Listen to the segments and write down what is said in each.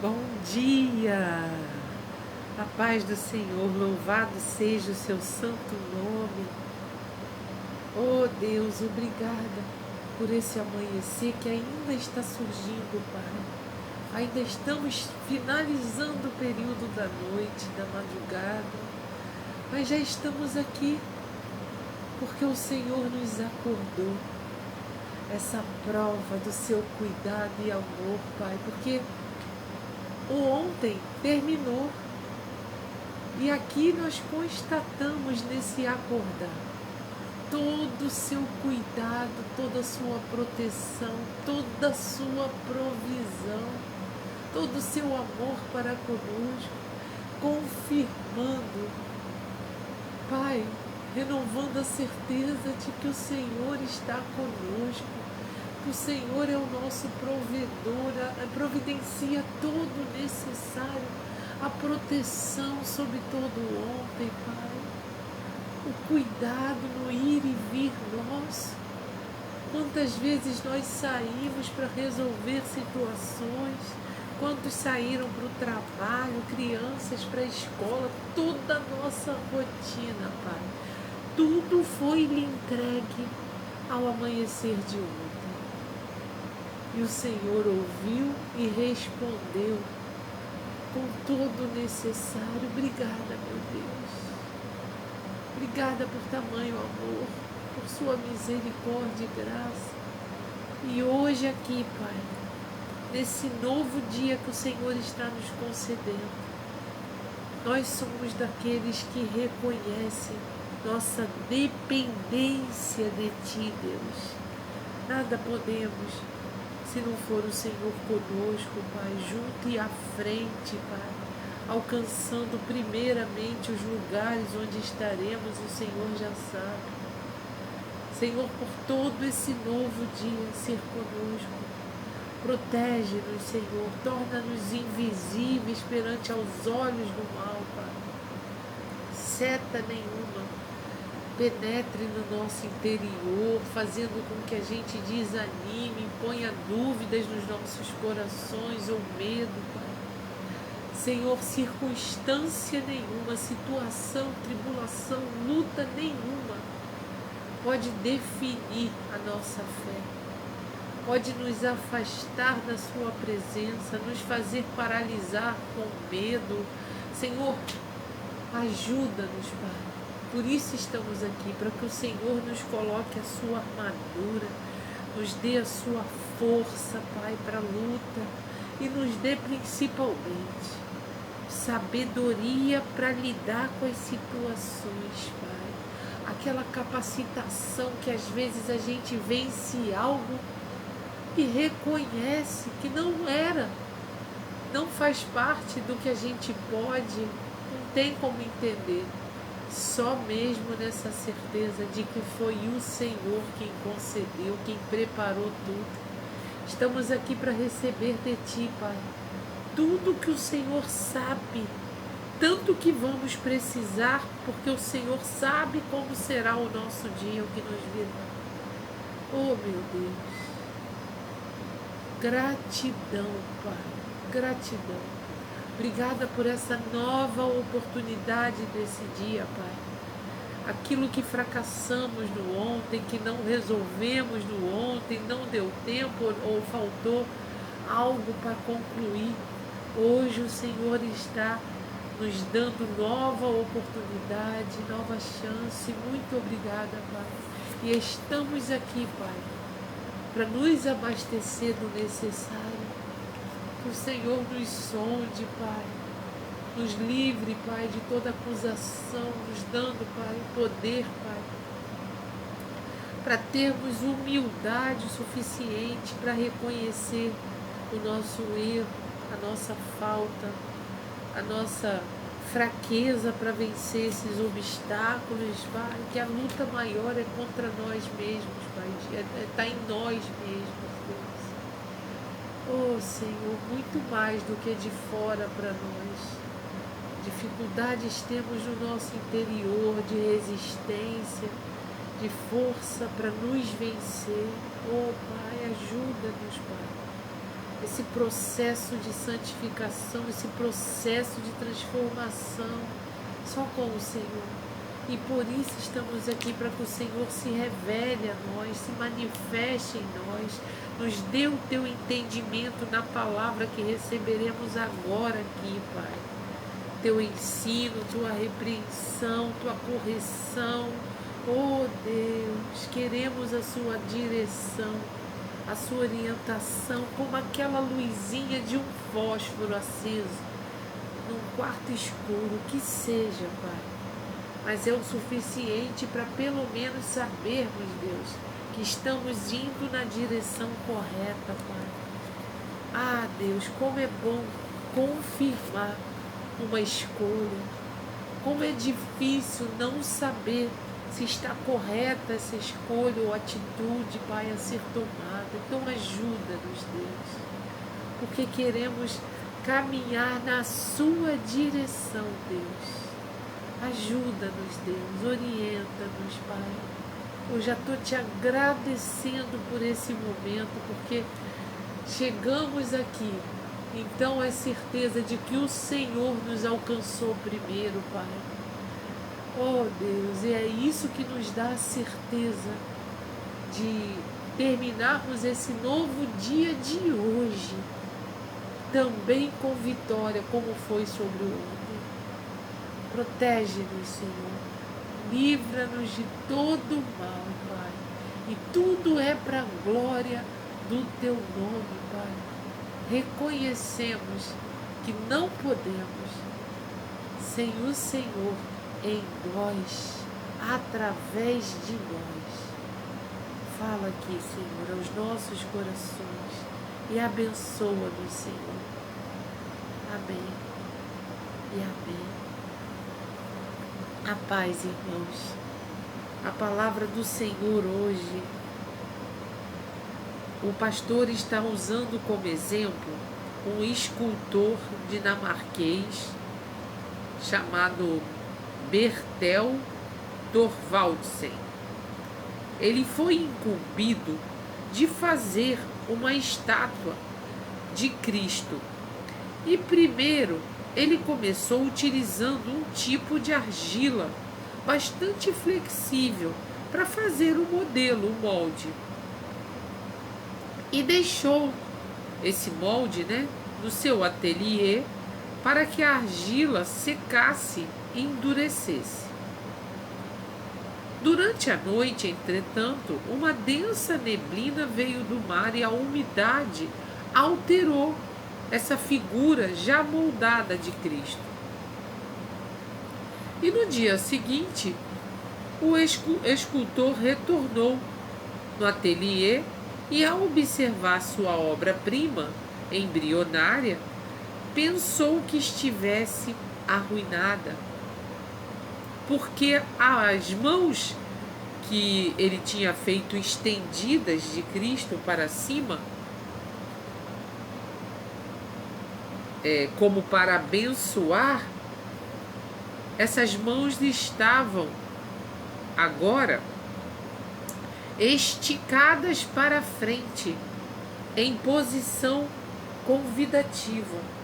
Bom dia! A paz do Senhor, louvado seja o seu santo nome. Oh Deus, obrigada por esse amanhecer que ainda está surgindo, Pai. Ainda estamos finalizando o período da noite, da madrugada, mas já estamos aqui porque o Senhor nos acordou. Essa prova do seu cuidado e amor, Pai, porque o ontem terminou. E aqui nós constatamos nesse acordar todo o seu cuidado, toda a sua proteção, toda a sua provisão, todo o seu amor para conosco, confirmando, Pai, renovando a certeza de que o Senhor está conosco, que o Senhor é o nosso provedor, providencia todo o necessário, a proteção sobre todo ontem, Pai. O cuidado no ir e vir nosso. Quantas vezes nós saímos para resolver situações, quantos saíram para o trabalho, crianças para a escola, toda a nossa rotina, Pai. Tudo foi lhe entregue ao amanhecer de ontem. E o Senhor ouviu e respondeu com todo o necessário. Obrigada, meu Deus. Obrigada por tamanho amor, por sua misericórdia e graça. E hoje aqui, Pai, nesse novo dia que o Senhor está nos concedendo, nós somos daqueles que reconhecem nossa dependência de Ti, Deus. Nada podemos se não for o Senhor conosco, Pai, junto e à frente, Pai, alcançando primeiramente os lugares onde estaremos, o Senhor já sabe. Senhor, por todo esse novo dia ser conosco, protege-nos, Senhor, torna-nos invisíveis perante aos olhos do mal, Pai. Seta nenhuma penetre no nosso interior, fazendo com que a gente desanime, ponha dúvidas nos nossos corações ou medo, Pai. Senhor, circunstância nenhuma, situação, tribulação, luta nenhuma pode definir a nossa fé, pode nos afastar da sua presença, nos fazer paralisar com medo. Senhor, ajuda-nos, Pai. Por isso estamos aqui, para que o Senhor nos coloque a sua armadura, nos dê a sua força, Pai, para a luta e nos dê principalmente sabedoria para lidar com as situações, Pai. Aquela capacitação que às vezes a gente vence algo e reconhece que não era, não faz parte do que a gente pode, não tem como entender. Só mesmo nessa certeza de que foi o Senhor quem concedeu, quem preparou tudo. Estamos aqui para receber de Ti, Pai, tudo que o Senhor sabe, tanto que vamos precisar, porque o Senhor sabe como será o nosso dia, o que nos virá. Oh, meu Deus, gratidão, Pai, gratidão. Obrigada por essa nova oportunidade desse dia, Pai. Aquilo que fracassamos no ontem, que não resolvemos no ontem, não deu tempo ou faltou algo para concluir. Hoje o Senhor está nos dando nova oportunidade, nova chance. Muito obrigada, Pai. E estamos aqui, Pai, para nos abastecer do necessário. Que o Senhor nos sonde, Pai, nos livre, Pai, de toda acusação, nos dando, Pai, poder, Pai, para termos humildade suficiente para reconhecer o nosso erro, a nossa falta, a nossa fraqueza para vencer esses obstáculos, Pai, que a luta maior é contra nós mesmos, Pai, está em nós mesmos, Deus. Oh, Senhor, muito mais do que de fora para nós. Dificuldades temos no nosso interior de resistência, de força para nos vencer. Oh, Pai, ajuda-nos, Pai. esse processo de santificação, esse processo de transformação, só com o Senhor. E por isso estamos aqui, para que o Senhor se revele a nós, se manifeste em nós, nos dê o teu entendimento na palavra que receberemos agora aqui, Pai. Teu ensino, tua repreensão, tua correção. Oh Deus, queremos a sua direção, a sua orientação, como aquela luzinha de um fósforo aceso num quarto escuro, que seja, Pai. Mas é o suficiente para pelo menos sabermos, Deus, que estamos indo na direção correta, Pai. Ah, Deus, como é bom confirmar uma escolha. Como é difícil não saber se está correta essa escolha ou atitude, Pai, a ser tomada. Então ajuda-nos, Deus, porque queremos caminhar na sua direção, Deus. Ajuda-nos, Deus, orienta-nos, Pai. Eu já estou te agradecendo por esse momento, porque chegamos aqui, então é certeza de que o Senhor nos alcançou primeiro, Pai. Oh Deus, e é isso que nos dá a certeza de terminarmos esse novo dia de hoje, também com vitória, como foi sobre o ontem. Protege-nos, Senhor, livra-nos de todo mal, Pai, e tudo é para a glória do Teu nome, Pai. Reconhecemos que não podemos sem o Senhor em nós, através de nós. Fala aqui, Senhor, aos nossos corações e abençoa-nos, Senhor. Amém e amém. A paz, irmãos. A palavra do Senhor hoje, o pastor está usando como exemplo um escultor dinamarquês chamado Bertel Thorvaldsen. Ele foi incumbido de fazer uma estátua de Cristo. E primeiro ele começou utilizando um tipo de argila bastante flexível para fazer o modelo, o molde. E deixou esse molde, no seu ateliê para que a argila secasse e endurecesse. Durante a noite, entretanto, uma densa neblina veio do mar e a umidade alterou essa figura já moldada de Cristo. E no dia seguinte, o escultor retornou no ateliê e, ao observar sua obra-prima embrionária, pensou que estivesse arruinada, porque as mãos que ele tinha feito estendidas de Cristo para cima, como para abençoar, essas mãos estavam agora esticadas para frente, em posição convidativa.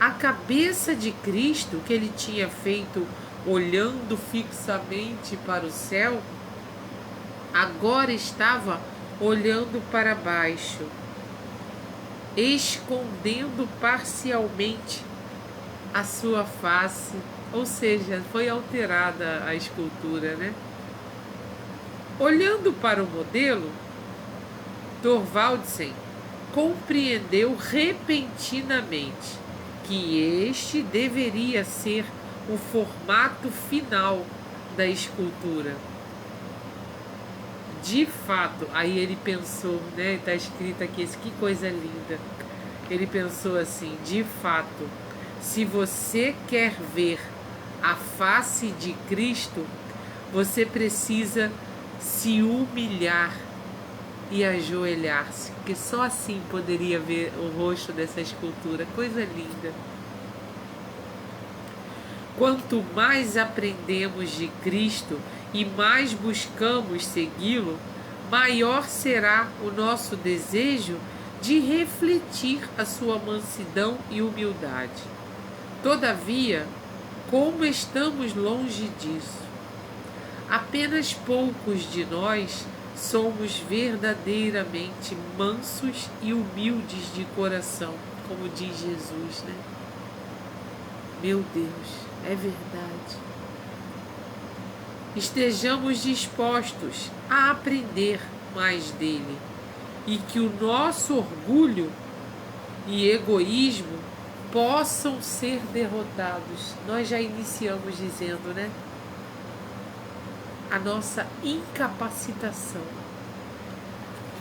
A cabeça de Cristo, que ele tinha feito olhando fixamente para o céu, agora estava olhando para baixo, escondendo parcialmente a sua face, ou seja, foi alterada a escultura, Olhando para o modelo, Thorvaldsen compreendeu repentinamente que este deveria ser o formato final da escultura. De fato, aí ele pensou, está escrito aqui, que coisa linda. Ele pensou assim: de fato, se você quer ver a face de Cristo, você precisa se humilhar e ajoelhar-se, porque só assim poderia ver o rosto dessa escultura. Coisa linda. Quanto mais aprendemos de Cristo e mais buscamos segui-lo, maior será o nosso desejo de refletir a sua mansidão e humildade. Todavia, como estamos longe disso? Apenas poucos de nós somos verdadeiramente mansos e humildes de coração, como diz Jesus, né? Meu Deus, é verdade. Estejamos dispostos a aprender mais dele e que o nosso orgulho e egoísmo possam ser derrotados. Nós já iniciamos dizendo, né? A nossa incapacitação.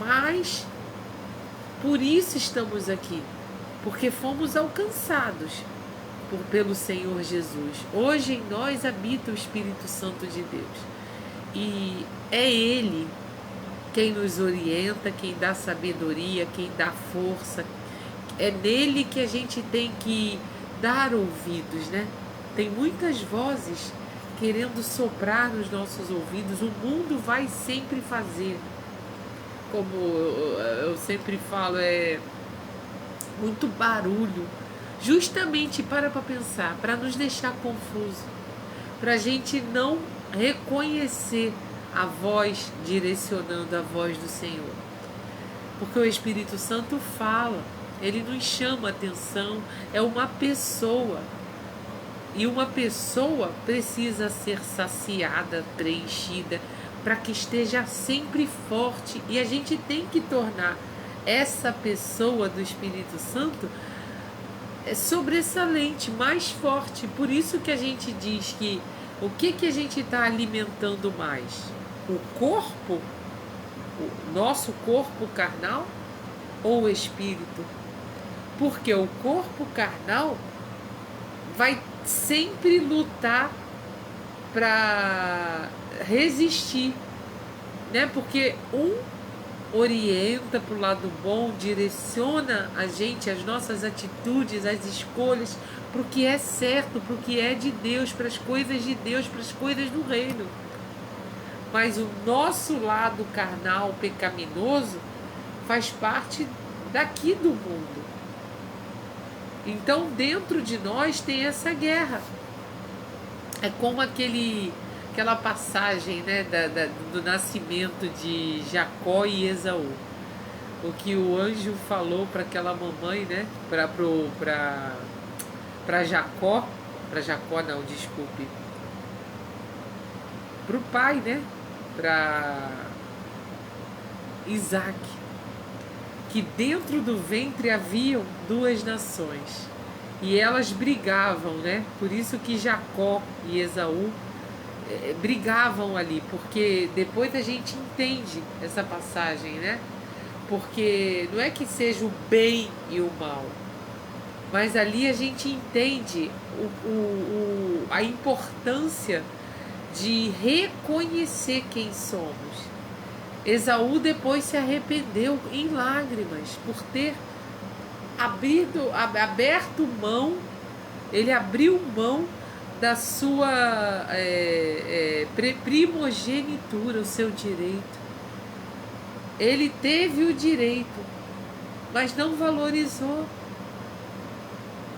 Mas por isso estamos aqui, porque fomos alcançados pelo Senhor Jesus. Hoje em nós habita o Espírito Santo de Deus. E é Ele quem nos orienta, quem dá sabedoria, quem dá força. É nele que a gente tem que dar ouvidos, né? Tem muitas vozes querendo soprar nos nossos ouvidos. O mundo vai sempre fazer. Como eu sempre falo, é muito barulho. Justamente para pensar, para nos deixar confuso, para a gente não reconhecer a voz direcionando a voz do Senhor. Porque o Espírito Santo fala, ele nos chama a atenção, é uma pessoa. E uma pessoa precisa ser saciada, preenchida, para que esteja sempre forte. E a gente tem que tornar essa pessoa do Espírito Santo sobressalente, mais forte. Por isso que a gente diz que o que a gente está alimentando mais? O corpo, o nosso corpo carnal ou o espírito? Porque o corpo carnal vai sempre lutar para resistir, né? Porque um orienta para o lado bom, direciona a gente, as nossas atitudes, as escolhas, para o que é certo, para o que é de Deus, para as coisas de Deus, para as coisas do reino. Mas o nosso lado carnal, pecaminoso, faz parte daqui do mundo. Então dentro de nós tem essa guerra. É como aquela passagem, né, do nascimento de Jacó e Esaú. O que o anjo falou para aquela mamãe, né, para Jacó não, desculpe, para o pai, né, para Isaac, que dentro do ventre haviam duas nações e elas brigavam, né? Por isso que Jacó e Esaú brigavam ali, porque depois a gente entende essa passagem, né? Porque não é que seja o bem e o mal, mas ali a gente entende a importância de reconhecer quem somos. Esaú depois se arrependeu em lágrimas por ter aberto mão, ele abriu mão da sua primogenitura, o seu direito. Ele teve o direito, mas não valorizou.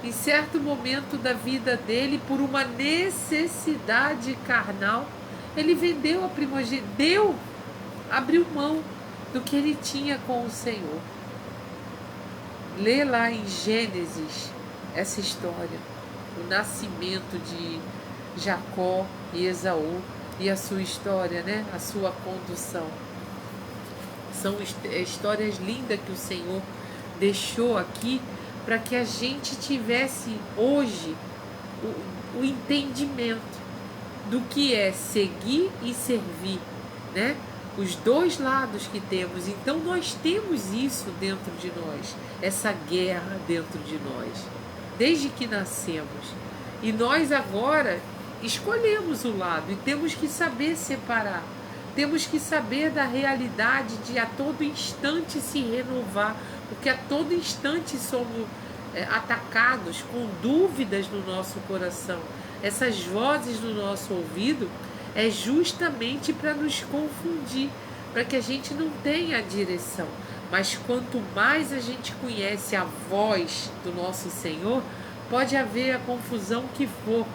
Em certo momento da vida dele, por uma necessidade carnal, ele vendeu a primogenitura, abriu mão do que ele tinha com o Senhor. Lê lá em Gênesis essa história, o nascimento de Jacó e Esaú e a sua história, né? A sua condução. São histórias lindas que o Senhor deixou aqui para que a gente tivesse hoje o entendimento do que é seguir e servir, né? Os dois lados que temos. Então nós temos isso dentro de nós, essa guerra dentro de nós, desde que nascemos. E nós agora escolhemos o lado e temos que saber separar. Temos que saber da realidade de a todo instante se renovar, porque a todo instante somos atacados com dúvidas no nosso coração. Essas vozes no nosso ouvido é justamente para nos confundir, para que a gente não tenha a direção. Mas quanto mais a gente conhece a voz do nosso Senhor, pode haver a confusão que for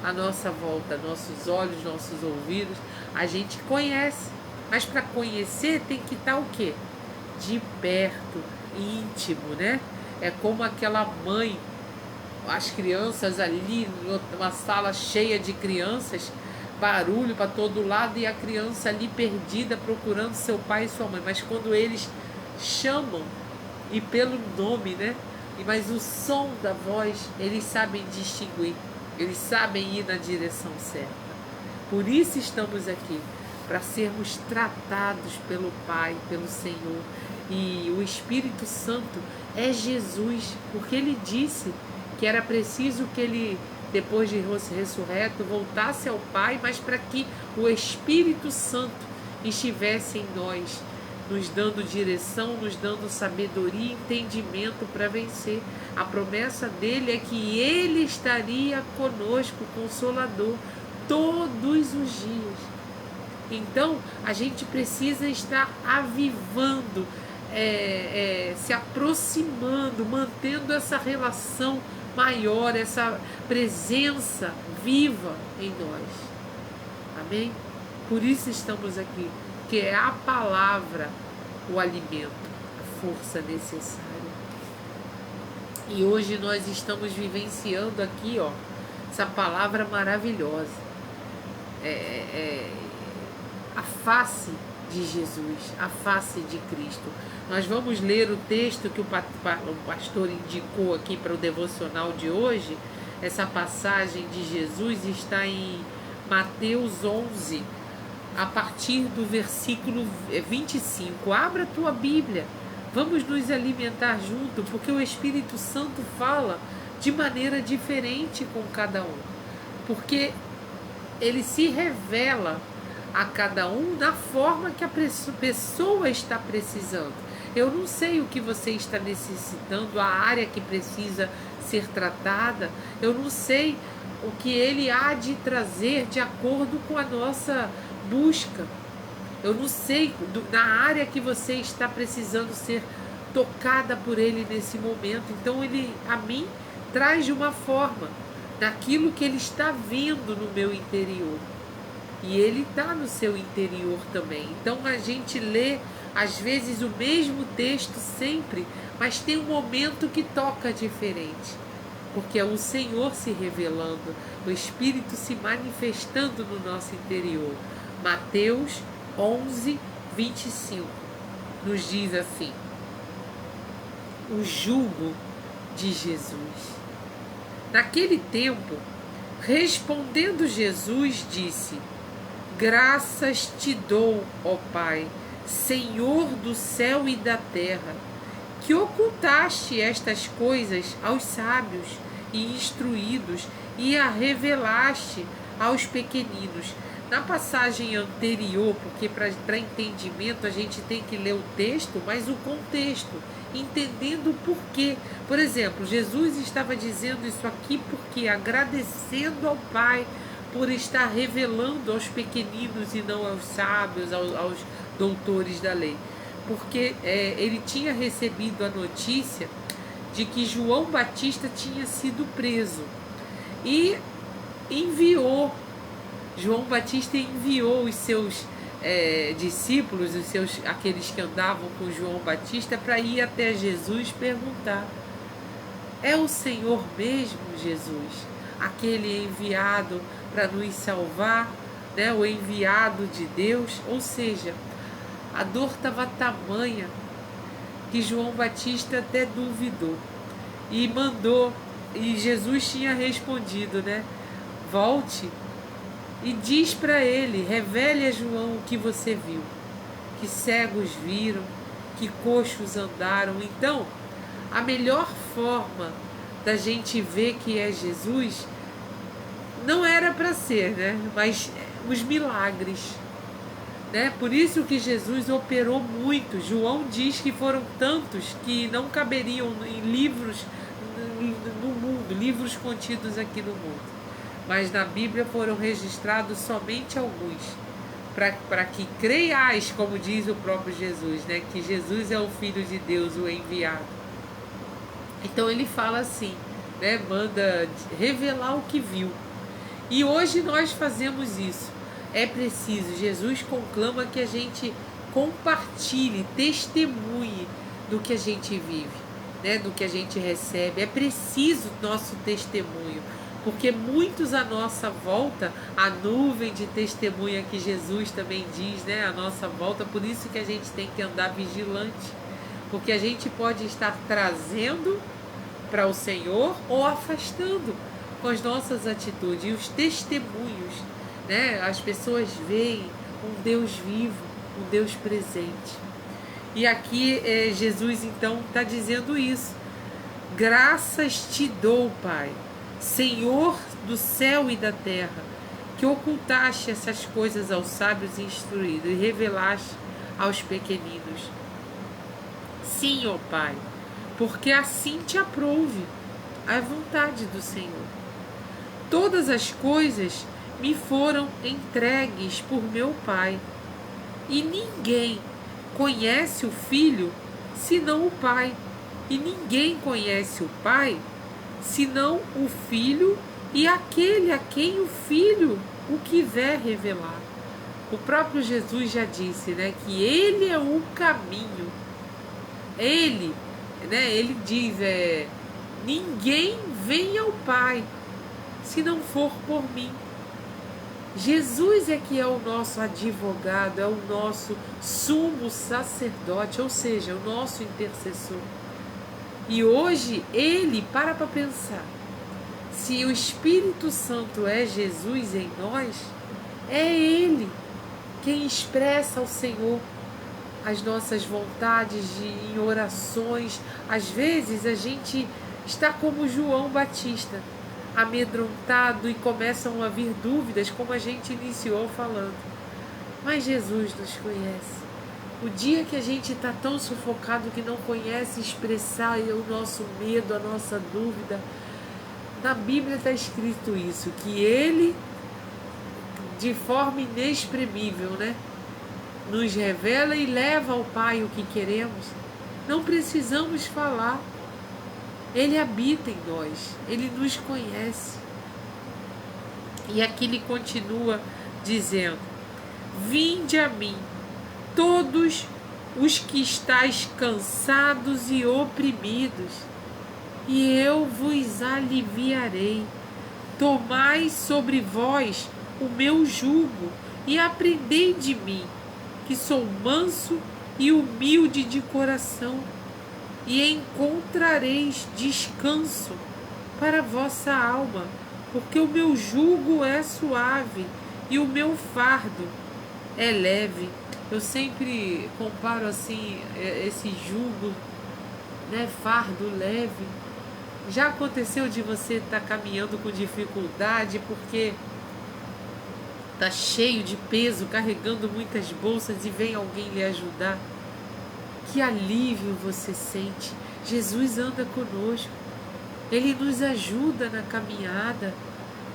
à nossa volta, nossos olhos, nossos ouvidos, a gente conhece. Mas para conhecer tem que estar o quê? De perto, íntimo, né? É como aquela mãe, as crianças ali, numa sala cheia de crianças, barulho para todo lado e a criança ali perdida procurando seu pai e sua mãe. Mas quando eles chamam, e pelo nome, né? Mas o som da voz, eles sabem distinguir, eles sabem ir na direção certa. Por isso estamos aqui, para sermos tratados pelo Pai, pelo Senhor. E o Espírito Santo é Jesus, porque ele disse que era preciso que ele, depois de ressurreto, voltasse ao Pai, mas para que o Espírito Santo estivesse em nós, nos dando direção, nos dando sabedoria e entendimento para vencer. A promessa dele é que ele estaria conosco, Consolador, todos os dias. Então, a gente precisa estar avivando, se aproximando, mantendo essa relação maior, essa presença viva em nós. Amém? Por isso estamos aqui, que é a palavra, o alimento, a força necessária. E hoje nós estamos vivenciando aqui, essa palavra maravilhosa. A face de Jesus, a face de Cristo. Nós vamos ler o texto que o pastor indicou aqui para o devocional de hoje. Essa passagem de Jesus está em Mateus 11, a partir do versículo 25. Abra a tua Bíblia, vamos nos alimentar junto, porque o Espírito Santo fala de maneira diferente com cada um, porque ele se revela a cada um da forma que a pessoa está precisando. Eu não sei o que você está necessitando, a área que precisa ser tratada, eu não sei o que ele há de trazer de acordo com a nossa busca. Eu não sei na área que você está precisando ser tocada por ele nesse momento. Então ele a mim traz de uma forma, naquilo que ele está vendo no meu interior. E ele está no seu interior também. Então a gente lê, às vezes, o mesmo texto sempre, mas tem um momento que toca diferente. Porque é o Senhor se revelando, o Espírito se manifestando no nosso interior. Mateus 11, 25 nos diz assim: o jugo de Jesus. Naquele tempo, respondendo Jesus, disse: graças te dou, ó Pai, Senhor do céu e da terra, que ocultaste estas coisas aos sábios e instruídos e a revelaste aos pequeninos. Na passagem anterior, porque para entendimento a gente tem que ler o texto, mas o contexto, entendendo o porquê. Por exemplo, Jesus estava dizendo isso aqui porque agradecendo ao Pai por estar revelando aos pequeninos e não aos sábios, aos doutores da lei. Porque ele tinha recebido a notícia de que João Batista tinha sido preso e João Batista enviou os seus discípulos, aqueles que andavam com João Batista, para ir até Jesus perguntar: é o Senhor mesmo, Jesus, aquele enviado para nos salvar, né? O enviado de Deus? Ou seja, a dor estava tamanha que João Batista até duvidou e mandou, e Jesus tinha respondido, né? Volte e diz para ele, revele a João o que você viu, que cegos viram, que coxos andaram. Então, a melhor forma da gente ver que é Jesus não era para ser, né? Mas os milagres, né? Por isso que Jesus operou muito. João diz que foram tantos que não caberiam em livros no mundo, livros contidos aqui no mundo. Mas na Bíblia foram registrados somente alguns. para que creiais, como diz o próprio Jesus, né? Que Jesus é o Filho de Deus, o enviado. Então ele fala assim, né? Manda revelar o que viu. E hoje nós fazemos isso. É preciso, Jesus conclama que a gente compartilhe, testemunhe do que a gente vive, né? Do que a gente recebe. É preciso nosso testemunho, porque muitos à nossa volta, a nuvem de testemunha que Jesus também diz, né? À nossa volta, por isso que a gente tem que andar vigilante, porque a gente pode estar trazendo para o Senhor ou afastando com as nossas atitudes. E os testemunhos, né? As pessoas veem um Deus vivo, um Deus presente. E aqui Jesus então está dizendo isso. Graças te dou, Pai, Senhor do céu e da terra, que ocultaste essas coisas aos sábios instruídos e revelaste aos pequeninos. Sim, ó Pai, porque assim te aprouve a vontade do Senhor. Todas as coisas me foram entregues por meu Pai, e ninguém conhece o Filho senão o Pai, e ninguém conhece o Pai senão o Filho e aquele a quem o Filho o quiser revelar. O próprio Jesus já disse, né, que Ele é o caminho. Ele, né, Ele diz, ninguém vem ao Pai se não for por mim. Jesus é que é o nosso advogado, é o nosso sumo sacerdote, ou seja, o nosso intercessor. E hoje ele, para pensar, se o Espírito Santo é Jesus em nós, é Ele quem expressa ao Senhor as nossas vontades em orações. Às vezes a gente está como João Batista, amedrontado, e começam a vir dúvidas, como a gente iniciou falando. Mas Jesus nos conhece. O dia que a gente está tão sufocado que não conhece expressar o nosso medo, a nossa dúvida, na Bíblia está escrito isso, que Ele, de forma inexprimível, né, nos revela e leva ao Pai o que queremos. Não precisamos falar. Ele habita em nós, Ele nos conhece. E aqui ele continua dizendo: vinde a mim, todos os que estáis cansados e oprimidos, e eu vos aliviarei. Tomai sobre vós o meu jugo e aprendei de mim, que sou manso e humilde de coração, e encontrareis descanso para a vossa alma, porque o meu jugo é suave e o meu fardo é leve. Eu sempre comparo assim esse jugo, né, fardo leve. Já aconteceu de você estar caminhando com dificuldade porque está cheio de peso, carregando muitas bolsas, e vem alguém lhe ajudar? Que alívio você sente. Jesus anda conosco, Ele nos ajuda na caminhada,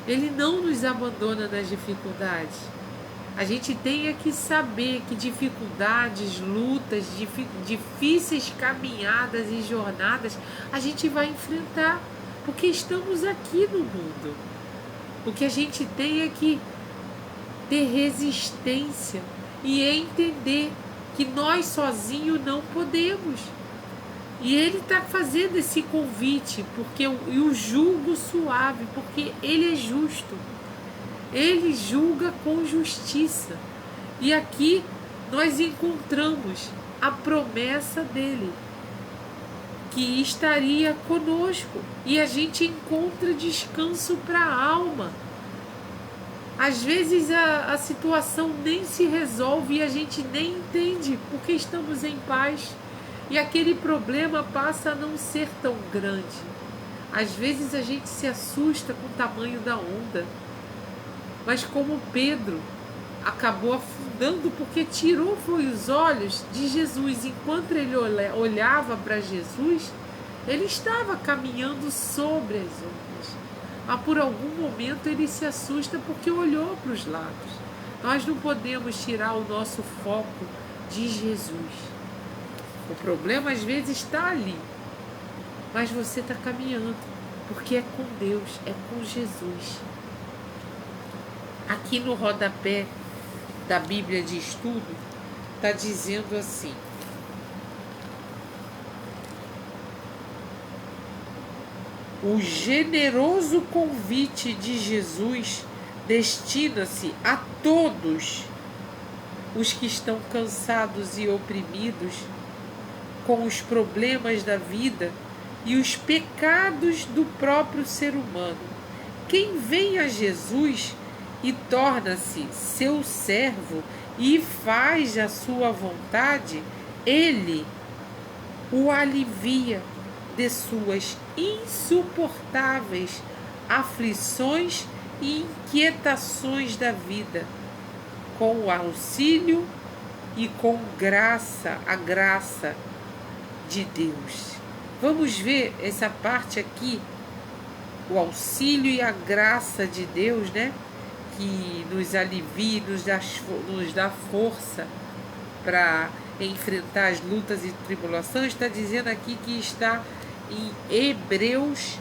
Ele não nos abandona nas dificuldades. A gente tem que saber que dificuldades, lutas, difíceis caminhadas e jornadas a gente vai enfrentar, porque estamos aqui no mundo. O que a gente tem é que ter resistência e entender que nós sozinhos não podemos. E Ele está fazendo esse convite, porque o jugo suave, porque Ele é justo. Ele julga com justiça. E aqui nós encontramos a promessa dele, que estaria conosco. E a gente encontra descanso para a alma. Às vezes a situação nem se resolve e a gente nem entende porque estamos em paz. E aquele problema passa a não ser tão grande. Às vezes a gente se assusta com o tamanho da onda. Mas como Pedro acabou afundando porque tirou foi os olhos de Jesus. Enquanto ele olhava para Jesus, ele estava caminhando sobre as ondas. Mas por algum momento ele se assusta porque olhou para os lados. Nós não podemos tirar o nosso foco de Jesus. O problema às vezes está ali, mas você está caminhando, porque é com Deus, é com Jesus. Aqui no rodapé da Bíblia de Estudo, está dizendo assim: o generoso convite de Jesus destina-se a todos os que estão cansados e oprimidos com os problemas da vida e os pecados do próprio ser humano. Quem vem a Jesus e torna-se seu servo e faz a sua vontade, ele o alivia de suas insuportáveis aflições e inquietações da vida, com o auxílio e com a graça de Deus. Vamos ver essa parte aqui, o auxílio e a graça de Deus, né? Que nos alivia, nos dá força para enfrentar as lutas e tribulações. Está dizendo aqui que está em Hebreus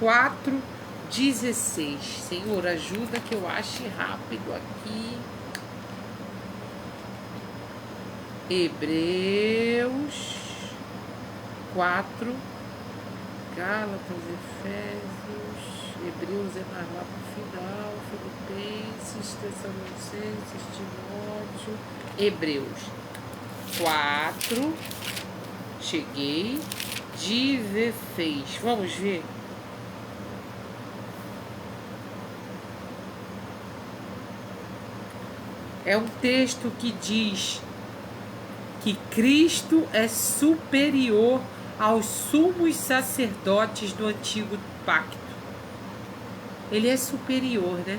4:16. Senhor, ajuda que eu ache rápido aqui. Hebreus 4, Gálatas, Efésios, Hebreus é mais lá para o final, Filipenses, Tessalonicenses, Timóteo, Hebreus 4, cheguei, 16, vamos ver? É um texto que diz que Cristo é superior aos sumos sacerdotes do antigo pacto. Ele é superior, né?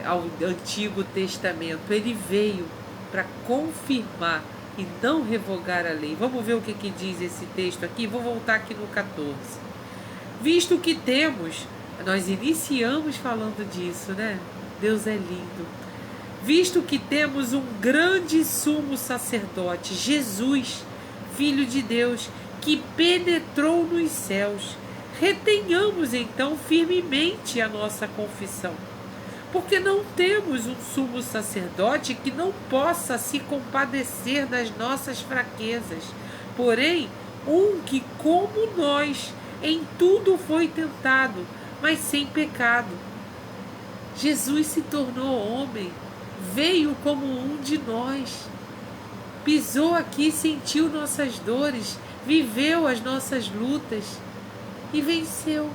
Ao Antigo Testamento. Ele veio para confirmar e não revogar a lei. Vamos ver o que diz esse texto aqui. Vou voltar aqui no 14. Visto que temos, nós iniciamos falando disso, né? Deus é lindo. Visto que temos um grande sumo sacerdote, Jesus, Filho de Deus, que penetrou nos céus, retenhamos então firmemente a nossa confissão, porque não temos um sumo sacerdote que não possa se compadecer das nossas fraquezas, porém um que, como nós, em tudo foi tentado, mas sem pecado. Jesus se tornou homem, veio como um de nós, pisou aqui, sentiu nossas dores, viveu as nossas lutas e venceu.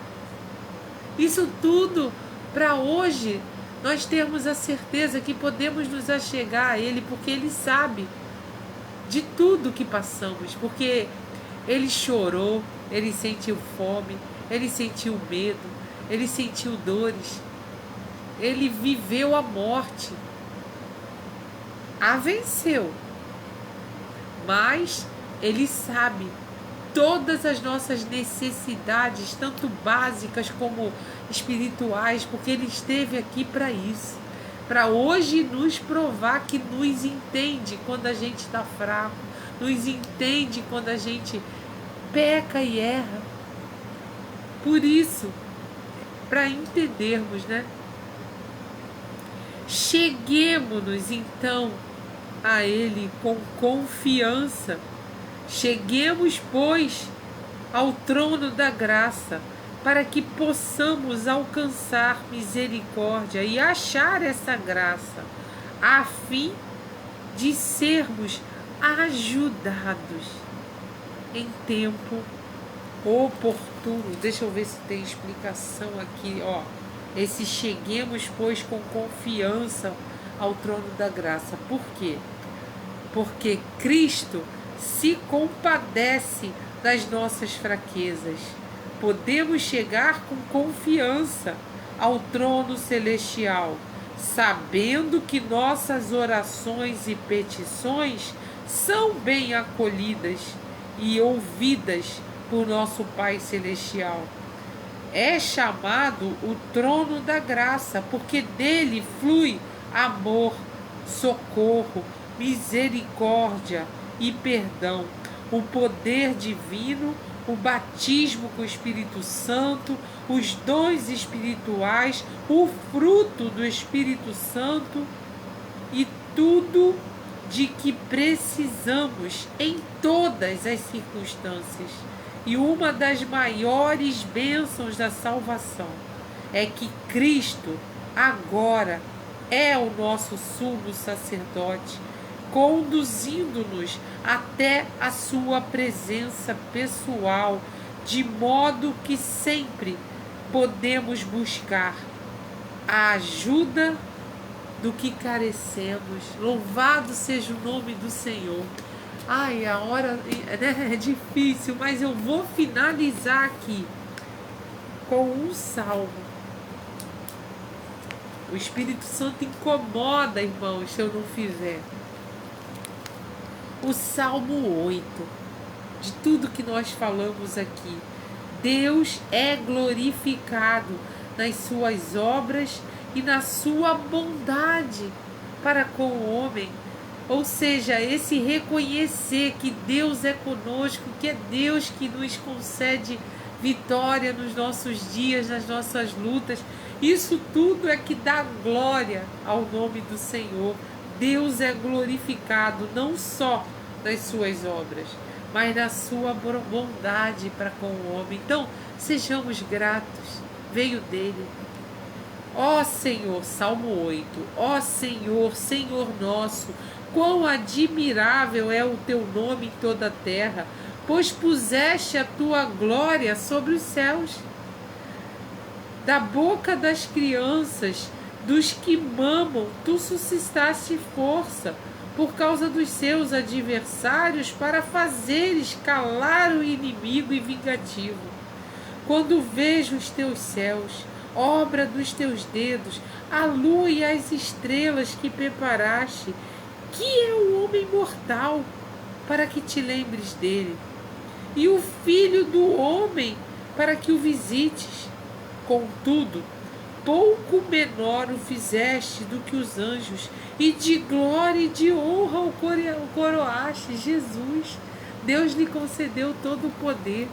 Isso tudo para hoje nós termos a certeza que podemos nos achegar a Ele, porque Ele sabe de tudo que passamos, porque Ele chorou, Ele sentiu fome, Ele sentiu medo, Ele sentiu dores, Ele viveu a morte, a venceu, mas Ele sabe todas as nossas necessidades, tanto básicas como espirituais, porque Ele esteve aqui para isso, para hoje nos provar que nos entende quando a gente está fraco, nos entende quando a gente peca e erra. Por isso, para entendermos, né? Cheguemos-nos então a Ele com confiança. Cheguemos, pois, ao trono da graça, para que possamos alcançar misericórdia e achar essa graça, a fim de sermos ajudados em tempo oportuno. Deixa eu ver se tem explicação aqui, ó. Esse cheguemos, pois, com confiança ao trono da graça. Por quê? Porque Cristo se compadece das nossas fraquezas. Podemos chegar com confiança ao trono celestial, sabendo que nossas orações e petições são bem acolhidas e ouvidas por nosso Pai Celestial. é chamado o trono da graça, porque dele flui amor, socorro, misericórdia e perdão, o poder divino, o batismo com o Espírito Santo, os dons espirituais, o fruto do Espírito Santo e tudo de que precisamos em todas as circunstâncias. E uma das maiores bênçãos da salvação é que Cristo agora é o nosso sumo sacerdote, conduzindo-nos até a sua presença pessoal, de modo que sempre podemos buscar a ajuda do que carecemos. Louvado seja o nome do Senhor. Ai, a hora, né, é difícil, mas eu vou finalizar aqui com um salmo. O Espírito Santo incomoda, irmãos, se eu não fizer. O Salmo 8, de tudo que nós falamos aqui. Deus é glorificado nas suas obras e na sua bondade para com o homem. Ou seja, esse reconhecer que Deus é conosco, que é Deus que nos concede vitória nos nossos dias, nas nossas lutas. Isso tudo é que dá glória ao nome do Senhor. Deus é glorificado não só nas suas obras, mas na sua bondade para com o homem. Então, sejamos gratos. Veio dele. Ó Senhor, Salmo 8, ó Senhor, Senhor nosso, quão admirável é o teu nome em toda a terra, pois puseste a tua glória sobre os céus. Da boca das crianças, dos que mamam, tu suscitaste força, por causa dos seus adversários, para fazeres calar o inimigo e vingativo. Quando vejo os teus céus, obra dos teus dedos, a lua e as estrelas que preparaste, que é o homem mortal, para que te lembres dele, e o filho do homem, para que o visites. Contudo, pouco menor o fizeste do que os anjos, e de glória e de honra o coroaste. Jesus, Deus lhe concedeu todo o poder.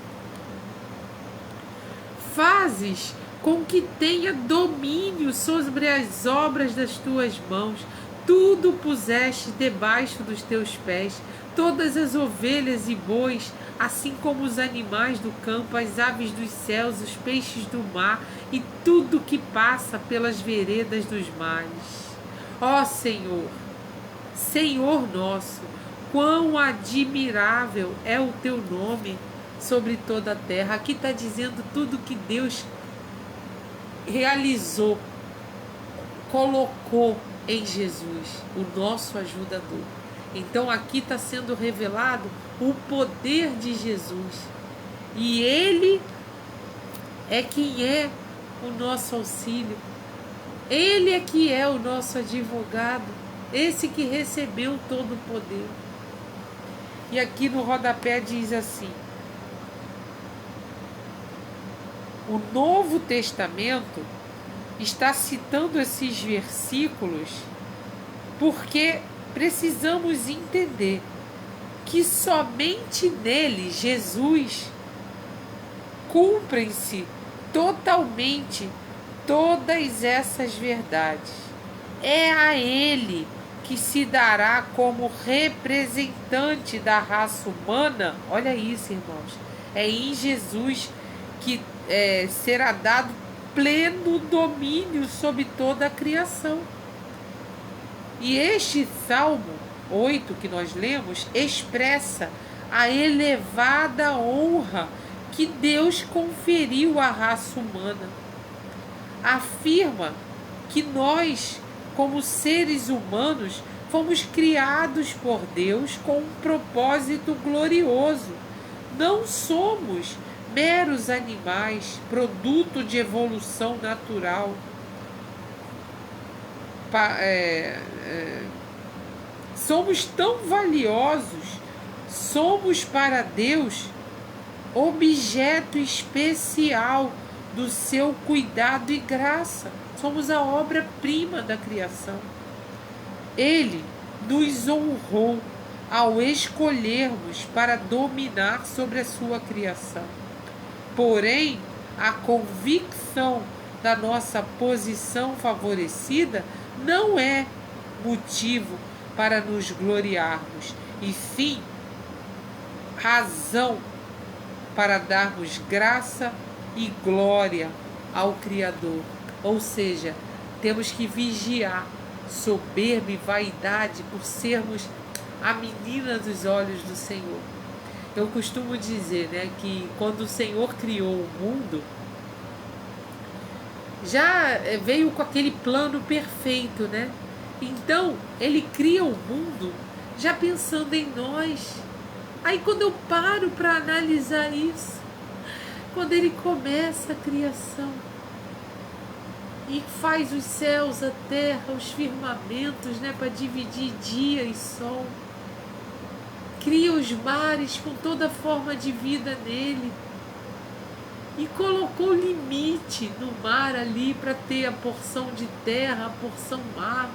Fazes com que tenha domínio sobre as obras das tuas mãos. Tudo puseste debaixo dos teus pés, todas as ovelhas e bois, assim como os animais do campo, as aves dos céus, os peixes do mar e tudo que passa pelas veredas dos mares. Ó Senhor, Senhor nosso, quão admirável é o teu nome sobre toda a terra. Aqui está dizendo tudo que Deus realizou, colocou em Jesus, o nosso ajudador. Então aqui está sendo revelado o poder de Jesus. E Ele é quem é o nosso auxílio. Ele é que é o nosso advogado. Esse que recebeu todo o poder. E aqui no rodapé diz assim: o Novo Testamento está citando esses versículos porque precisamos entender que somente nele, Jesus, cumprem-se totalmente todas essas verdades. É a Ele que se dará como representante da raça humana. Olha isso, irmãos. É em Jesus que será dado pleno domínio sobre toda a criação. E este Salmo 8 que nós lemos expressa a elevada honra que Deus conferiu à raça humana. Afirma que nós, como seres humanos, fomos criados por Deus com um propósito glorioso. Não somos meros animais, produto de evolução natural. Somos tão valiosos, somos para Deus objeto especial do seu cuidado e graça. Somos a obra-prima da criação. Ele nos honrou ao escolhermos para dominar sobre a sua criação. Porém, a convicção da nossa posição favorecida não é motivo para nos gloriarmos, e sim razão para darmos graça e glória ao Criador. Ou seja, temos que vigiar soberba e vaidade por sermos a menina dos olhos do Senhor. Eu costumo dizer, que quando o Senhor criou o mundo, já veio com aquele plano perfeito, Então, ele cria o mundo já pensando em nós. Aí quando eu paro para analisar isso, quando ele começa a criação e faz os céus, a terra, os firmamentos, para dividir dia e sol, cria os mares com toda a forma de vida nele e colocou limite no mar ali para ter a porção de terra, a porção mar.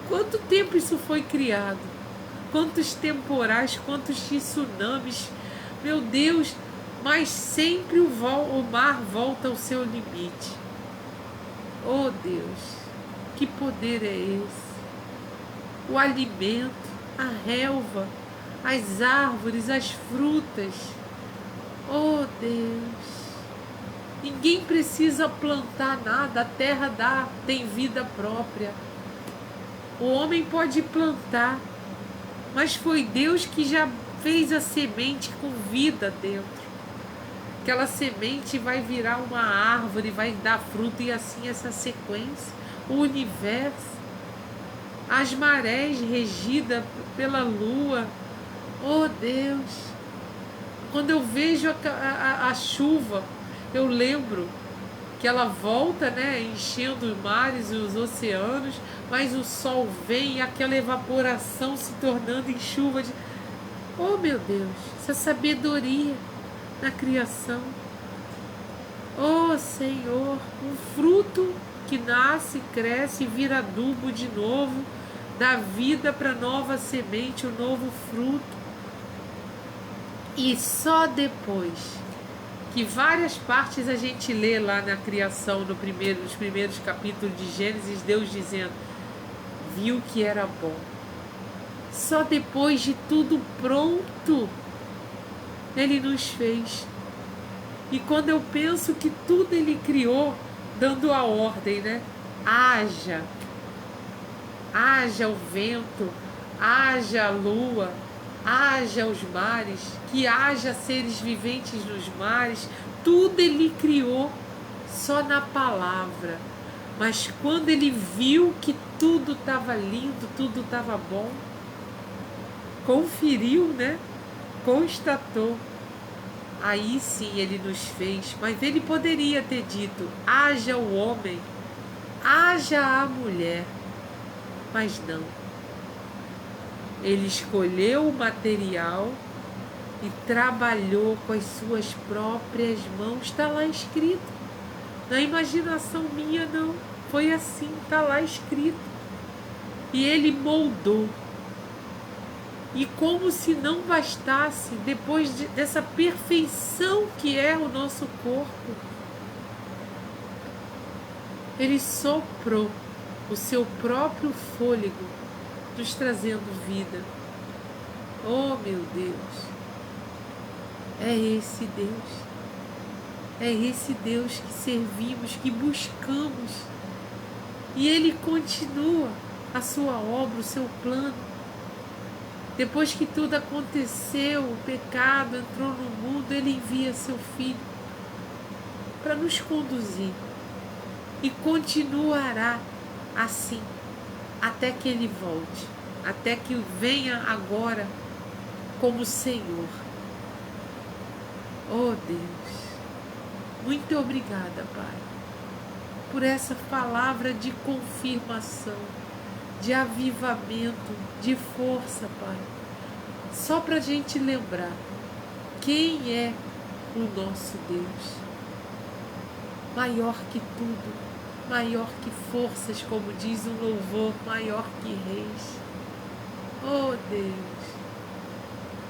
Quanto tempo isso foi criado? Quantos temporais, quantos tsunamis, meu Deus, mas sempre o mar volta ao seu limite. Oh Deus, que poder é esse? O alimento, a relva, as árvores, as frutas. Oh Deus, ninguém precisa plantar nada, a terra tem vida própria. O homem pode plantar, mas foi Deus que já fez a semente com vida dentro. Aquela semente vai virar uma árvore, vai dar fruto, e assim essa sequência. O universo, as marés regidas pela lua. Oh Deus, quando eu vejo a chuva, eu lembro que ela volta, enchendo os mares e os oceanos, mas o sol vem e aquela evaporação se tornando em chuva de... Oh meu Deus, essa sabedoria na criação. Oh Senhor, um fruto que nasce, cresce e vira adubo de novo, dá vida para nova semente, um novo fruto. E só depois que várias partes a gente lê lá na criação, nos primeiros capítulos de Gênesis, Deus dizendo, viu que era bom. Só depois de tudo pronto, ele nos fez. E quando eu penso que tudo ele criou, dando a ordem, haja o vento, haja a lua, haja os mares, que haja seres viventes nos mares, tudo ele criou só na palavra. Mas quando ele viu que tudo estava lindo, tudo estava bom, conferiu, constatou, aí sim ele nos fez. Mas ele poderia ter dito, haja o homem, haja a mulher, mas não. Ele escolheu o material e trabalhou com as suas próprias mãos. Está lá escrito. Na imaginação minha não. Foi assim, está lá escrito. E ele moldou. E como se não bastasse, depois dessa perfeição que é o nosso corpo, ele soprou o seu próprio fôlego, nos trazendo vida. Oh meu Deus, é esse Deus, é esse Deus que servimos, que buscamos, e ele continua a sua obra, o seu plano. Depois que tudo aconteceu, o pecado entrou no mundo, ele envia seu Filho para nos conduzir, e continuará assim até que ele volte, até que venha agora como Senhor. Oh Deus, muito obrigada, Pai, por essa palavra de confirmação, de avivamento, de força, Pai. Só para a gente lembrar quem é o nosso Deus. maior que tudo, maior que forças, como diz um louvor, maior que reis. Oh Deus,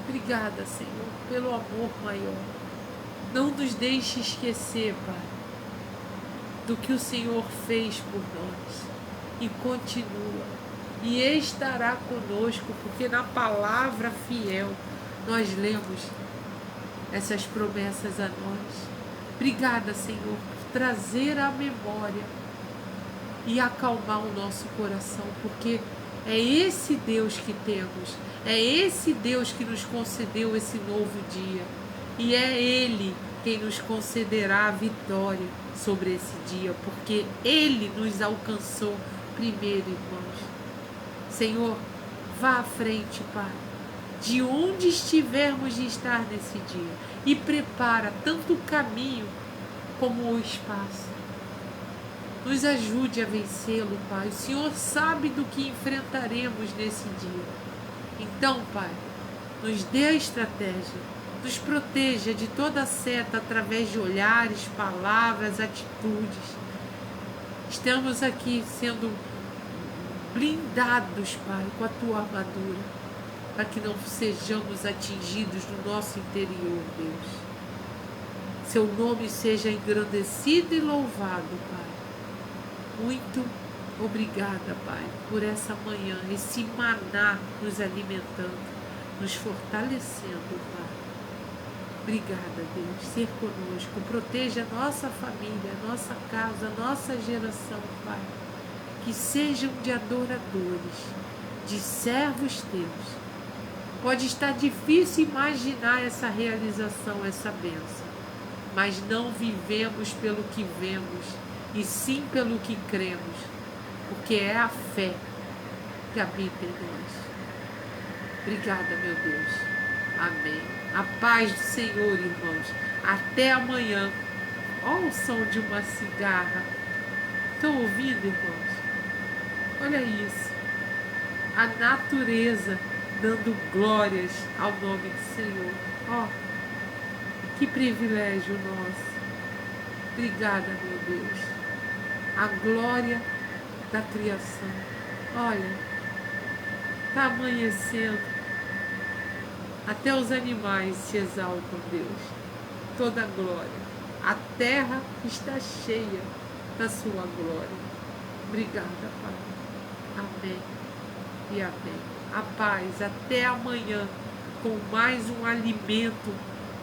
obrigada, Senhor, pelo amor maior. Não nos deixe esquecer, Pai, do que o Senhor fez por nós e continua e estará conosco, porque na palavra fiel nós lemos essas promessas a nós. Obrigada, Senhor, por trazer à memória e acalmar o nosso coração, porque é esse Deus que temos, é esse Deus que nos concedeu esse novo dia, e é Ele quem nos concederá a vitória sobre esse dia, porque Ele nos alcançou primeiro, irmãos. Senhor, vá à frente, Pai, de onde estivermos de estar nesse dia, e prepara tanto o caminho como o espaço. Nos ajude a vencê-lo, Pai. O Senhor sabe do que enfrentaremos nesse dia. Então, Pai, nos dê a estratégia, nos proteja de toda seta através de olhares, palavras, atitudes. Estamos aqui sendo blindados, Pai, com a Tua armadura, para que não sejamos atingidos no nosso interior, Deus. Seu nome seja engrandecido e louvado, Pai. Muito obrigada, Pai, por essa manhã, esse maná nos alimentando, nos fortalecendo, Pai. Obrigada, Deus, ser conosco, proteja a nossa família, a nossa casa, a nossa geração, Pai. Que sejam de adoradores, de servos Teus. Pode estar difícil imaginar essa realização, essa bênção, mas não vivemos pelo que vemos, e sim pelo que cremos, porque é a fé que habita em nós. Obrigada, meu Deus. Amém. A paz do Senhor, irmãos. Até amanhã. Olha o som de uma cigarra. Estão ouvindo, irmãos? Olha isso. A natureza dando glórias ao nome do Senhor. Ó, que privilégio nosso. Obrigada, meu Deus. A glória da criação. Olha, está amanhecendo. Até os animais se exaltam, Deus. Toda a glória. A terra está cheia da sua glória. Obrigada, Pai. Amém e amém. A paz. Até amanhã com mais um alimento,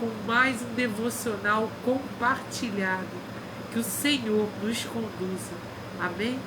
com mais um devocional compartilhado. Que o Senhor nos conduza. Amém?